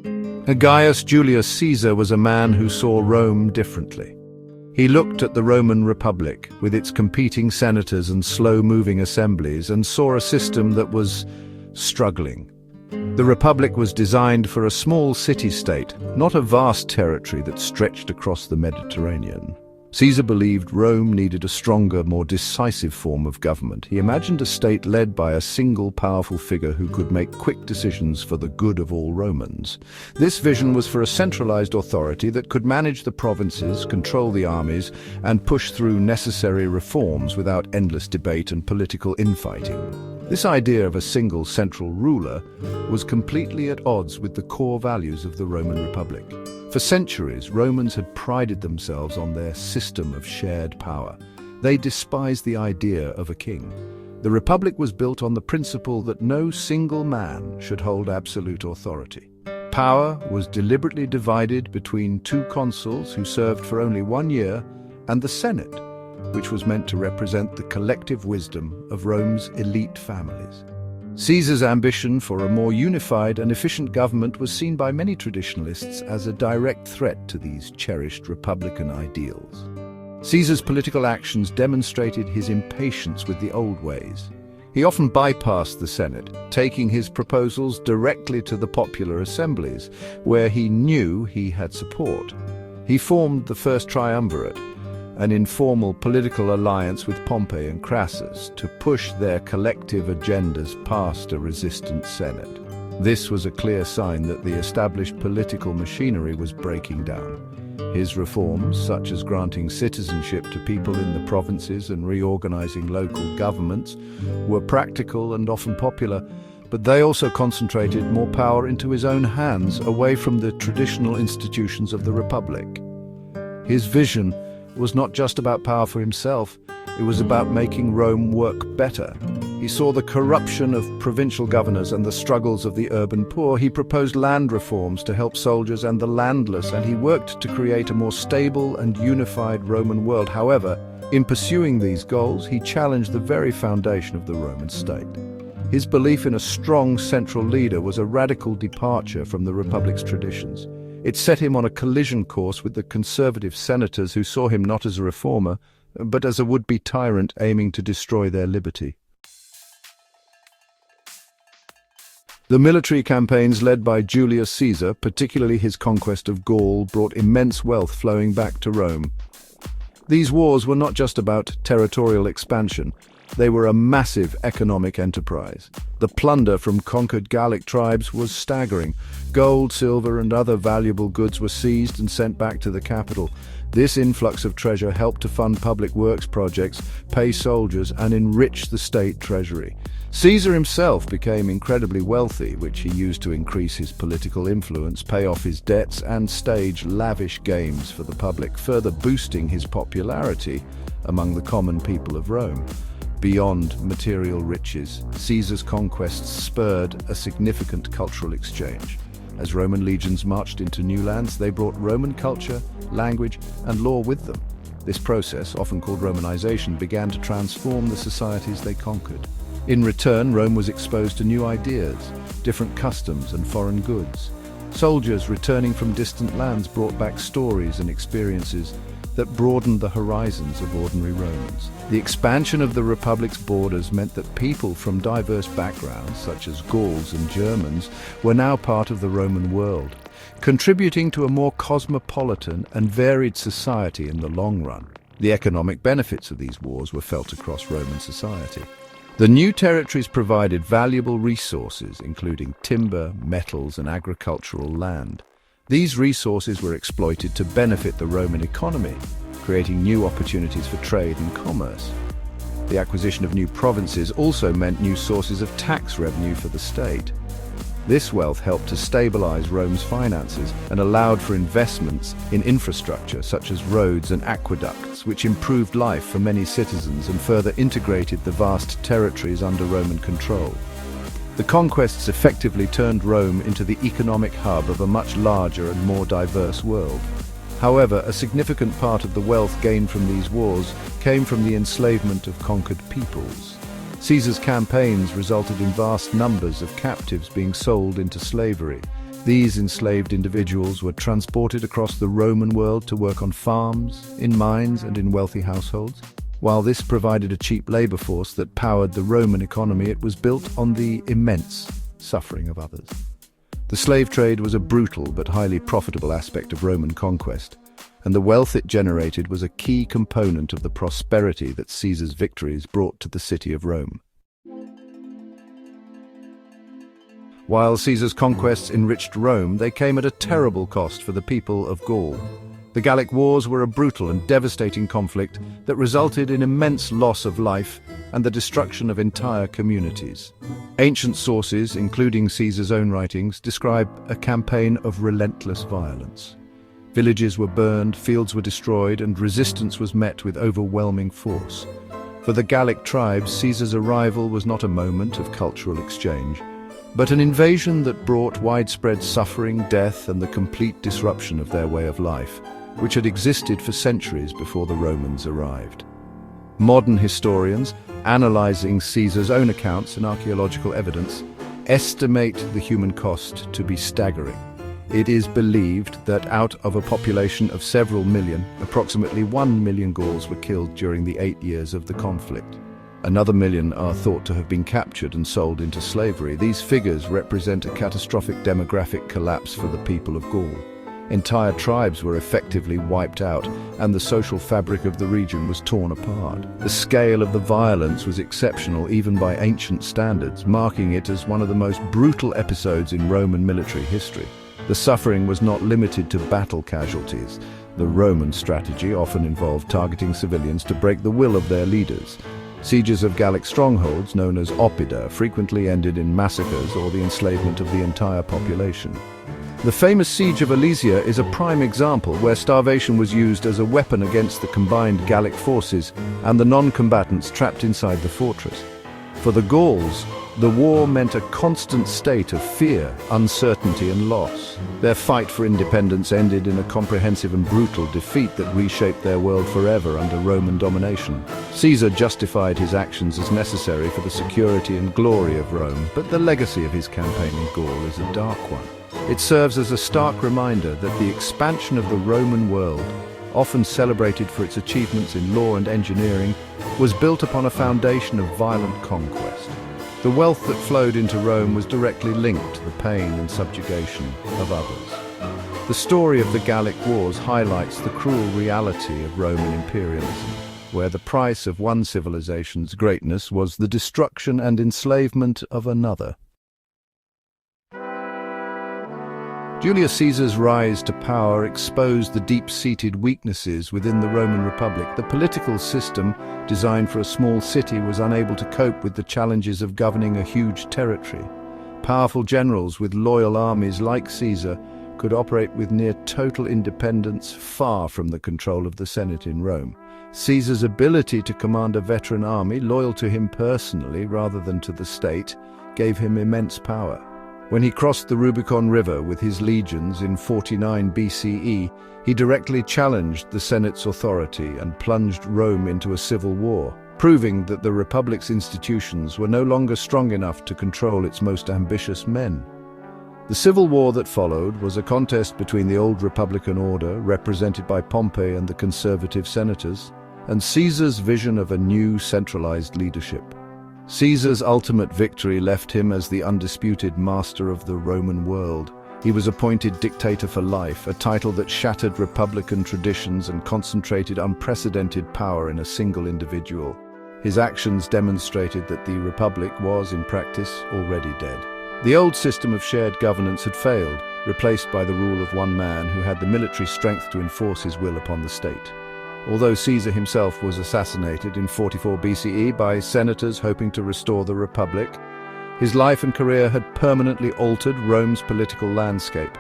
Gaius Julius Caesar was a man who saw Rome differently. He looked at the Roman Republic, with its competing senators and slow-moving assemblies, and saw a system that was struggling. The Republic was designed for a small city-state, not a vast territory that stretched across the Mediterranean. Caesar believed Rome needed a stronger, more decisive form of government. He imagined a state led by a single powerful figure who could make quick decisions for the good of all Romans. This vision was for a centralized authority that could manage the provinces, control the armies, and push through necessary reforms without endless debate and political infighting. This idea of a single central ruler was completely at odds with the core values of the Roman Republic. For centuries, Romans had prided themselves on their system of shared power. They despised the idea of a king. The Republic was built on the principle that no single man should hold absolute authority. Power was deliberately divided between two consuls who served for only 1 year, and the Senate, which was meant to represent the collective wisdom of Rome's elite families. Caesar's ambition for a more unified and efficient government was seen by many traditionalists as a direct threat to these cherished republican ideals. Caesar's political actions demonstrated his impatience with the old ways. He often bypassed the Senate, taking his proposals directly to the popular assemblies, where he knew he had support. He formed the First Triumvirate, an informal political alliance with Pompey and Crassus to push their collective agendas past a resistant Senate. This was a clear sign that the established political machinery was breaking down. His reforms, such as granting citizenship to people in the provinces and reorganizing local governments, were practical and often popular, but they also concentrated more power into his own hands, away from the traditional institutions of the Republic. His vision was not just about power for himself, it was about making Rome work better. He saw the corruption of provincial governors and the struggles of the urban poor. He proposed land reforms to help soldiers and the landless, and he worked to create a more stable and unified Roman world. However, in pursuing these goals, he challenged the very foundation of the Roman state. His belief in a strong central leader was a radical departure from the Republic's traditions. It set him on a collision course with the conservative senators who saw him not as a reformer, but as a would-be tyrant aiming to destroy their liberty. The military campaigns led by Julius Caesar, particularly his conquest of Gaul, brought immense wealth flowing back to Rome. These wars were not just about territorial expansion. They were a massive economic enterprise. The plunder from conquered Gallic tribes was staggering. Gold, silver, and other valuable goods were seized and sent back to the capital. This influx of treasure helped to fund public works projects, pay soldiers, and enrich the state treasury. Caesar himself became incredibly wealthy, which he used to increase his political influence, pay off his debts, and stage lavish games for the public, further boosting his popularity among the common people of Rome. Beyond material riches, Caesar's conquests spurred a significant cultural exchange. As Roman legions marched into new lands, they brought Roman culture, language, and law with them. This process, often called Romanization, began to transform the societies they conquered. In return, Rome was exposed to new ideas, different customs, and foreign goods. Soldiers returning from distant lands brought back stories and experiences that broadened the horizons of ordinary Romans. The expansion of the Republic's borders meant that people from diverse backgrounds, such as Gauls and Germans, were now part of the Roman world, contributing to a more cosmopolitan and varied society in the long run. The economic benefits of these wars were felt across Roman society. The new territories provided valuable resources, including timber, metals, and agricultural land. These resources were exploited to benefit the Roman economy, creating new opportunities for trade and commerce. The acquisition of new provinces also meant new sources of tax revenue for the state. This wealth helped to stabilize Rome's finances and allowed for investments in infrastructure such as roads and aqueducts, which improved life for many citizens and further integrated the vast territories under Roman control. The conquests effectively turned Rome into the economic hub of a much larger and more diverse world. However, a significant part of the wealth gained from these wars came from the enslavement of conquered peoples. Caesar's campaigns resulted in vast numbers of captives being sold into slavery. These enslaved individuals were transported across the Roman world to work on farms, in mines, and in wealthy households. While this provided a cheap labor force that powered the Roman economy, it was built on the immense suffering of others. The slave trade was a brutal but highly profitable aspect of Roman conquest, and the wealth it generated was a key component of the prosperity that Caesar's victories brought to the city of Rome. While Caesar's conquests enriched Rome, they came at a terrible cost for the people of Gaul. The Gallic Wars were a brutal and devastating conflict that resulted in immense loss of life and the destruction of entire communities. Ancient sources, including Caesar's own writings, describe a campaign of relentless violence. Villages were burned, fields were destroyed, and resistance was met with overwhelming force. For the Gallic tribes, Caesar's arrival was not a moment of cultural exchange, but an invasion that brought widespread suffering, death, and the complete disruption of their way of life, which had existed for centuries before the Romans arrived. Modern historians, analyzing Caesar's own accounts and archaeological evidence, estimate the human cost to be staggering. It is believed that out of a population of several million, approximately 1 million Gauls were killed during the 8 years of the conflict. Another million are thought to have been captured and sold into slavery. These figures represent a catastrophic demographic collapse for the people of Gaul. Entire tribes were effectively wiped out, and the social fabric of the region was torn apart. The scale of the violence was exceptional even by ancient standards, marking it as one of the most brutal episodes in Roman military history. The suffering was not limited to battle casualties. The Roman strategy often involved targeting civilians to break the will of their leaders. Sieges of Gallic strongholds, known as oppida, frequently ended in massacres or the enslavement of the entire population. The famous siege of Alesia is a prime example where starvation was used as a weapon against the combined Gallic forces and the non-combatants trapped inside the fortress. For the Gauls, the war meant a constant state of fear, uncertainty, and loss. Their fight for independence ended in a comprehensive and brutal defeat that reshaped their world forever under Roman domination. Caesar justified his actions as necessary for the security and glory of Rome, but the legacy of his campaign in Gaul is a dark one. It serves as a stark reminder that the expansion of the Roman world, often celebrated for its achievements in law and engineering, was built upon a foundation of violent conquest. The wealth that flowed into Rome was directly linked to the pain and subjugation of others. The story of the Gallic Wars highlights the cruel reality of Roman imperialism, where the price of one civilization's greatness was the destruction and enslavement of another. Julius Caesar's rise to power exposed the deep-seated weaknesses within the Roman Republic. The political system, designed for a small city, was unable to cope with the challenges of governing a huge territory. Powerful generals with loyal armies like Caesar could operate with near total independence, far from the control of the Senate in Rome. Caesar's ability to command a veteran army, loyal to him personally rather than to the state, gave him immense power. When he crossed the Rubicon River with his legions in 49 BCE, he directly challenged the Senate's authority and plunged Rome into a civil war, proving that the Republic's institutions were no longer strong enough to control its most ambitious men. The civil war that followed was a contest between the old Republican order, represented by Pompey and the conservative senators, and Caesar's vision of a new centralized leadership. Caesar's ultimate victory left him as the undisputed master of the Roman world. He was appointed dictator for life, a title that shattered republican traditions and concentrated unprecedented power in a single individual. His actions demonstrated that the Republic was, in practice, already dead. The old system of shared governance had failed, replaced by the rule of one man who had the military strength to enforce his will upon the state. Although Caesar himself was assassinated in 44 BCE by senators hoping to restore the Republic, his life and career had permanently altered Rome's political landscape.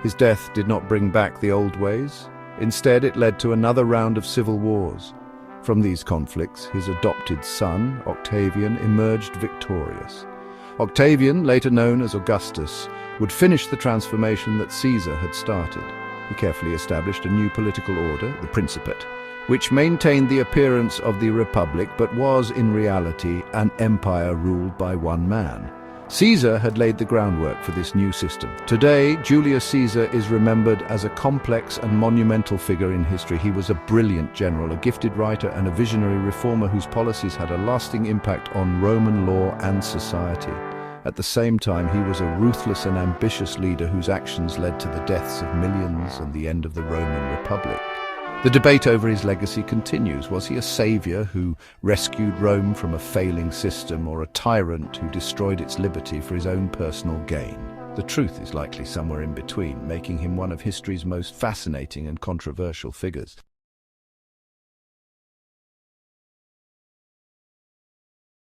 His death did not bring back the old ways. Instead, it led to another round of civil wars. From these conflicts, his adopted son, Octavian, emerged victorious. Octavian, later known as Augustus, would finish the transformation that Caesar had started. He carefully established a new political order, the Principate, which maintained the appearance of the Republic but was, in reality, an empire ruled by one man. Caesar had laid the groundwork for this new system. Today, Julius Caesar is remembered as a complex and monumental figure in history. He was a brilliant general, a gifted writer, and a visionary reformer whose policies had a lasting impact on Roman law and society. At the same time, he was a ruthless and ambitious leader whose actions led to the deaths of millions and the end of the Roman Republic. The debate over his legacy continues. Was he a savior who rescued Rome from a failing system, or a tyrant who destroyed its liberty for his own personal gain? The truth is likely somewhere in between, making him one of history's most fascinating and controversial figures.